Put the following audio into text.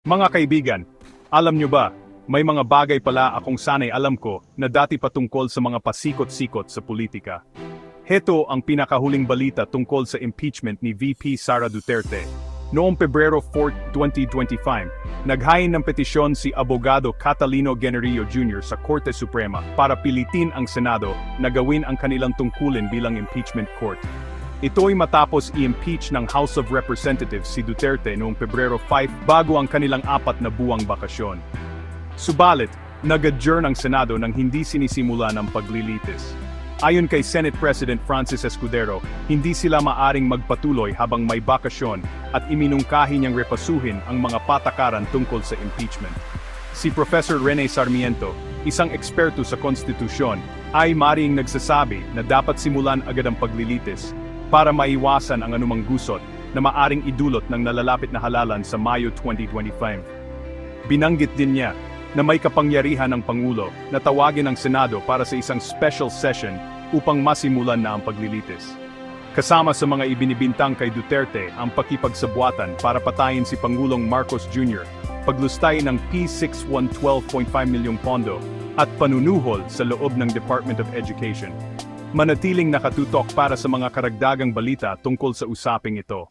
Mga kaibigan, alam nyo ba, may mga bagay pala akong sanay alam ko na dati patungkol sa mga pasikot-sikot sa politika. Heto ang pinakahuling balita tungkol sa impeachment ni VP Sara Duterte. Noong Pebrero 4, 2025, naghain ng petisyon si Abogado Catalino Generillo Jr. sa Korte Suprema para pilitin ang Senado na gawin ang kanilang tungkulin bilang impeachment court. Ito'y matapos i-impeach ng House of Representatives si Duterte noong Pebrero 5 bago ang kanilang 4 na buwang bakasyon. Subalit, nag-adjourn ang Senado nang hindi sinisimula ng paglilitis. Ayon kay Senate President Francis Escudero, hindi sila maaring magpatuloy habang may bakasyon at iminungkahi niyang repasuhin ang mga patakaran tungkol sa impeachment. Si Professor Rene Sarmiento, isang eksperto sa konstitusyon, ay maring nagsasabi na dapat simulan agad ang paglilitis para maiwasan ang anumang gusot na maaring idulot ng nalalapit na halalan sa Mayo 2025. Binanggit din niya na may kapangyarihan ng Pangulo na tawagin ang Senado para sa isang special session upang masimulan na ang paglilitis. Kasama sa mga ibinibintang kay Duterte ang pakipagsabwatan para patayin si Pangulong Marcos Jr., paglustay ng P6112.5 milyong pondo, at panunuhol sa loob ng Department of Education. Manatiling nakatutok para sa mga karagdagang balita tungkol sa usaping ito.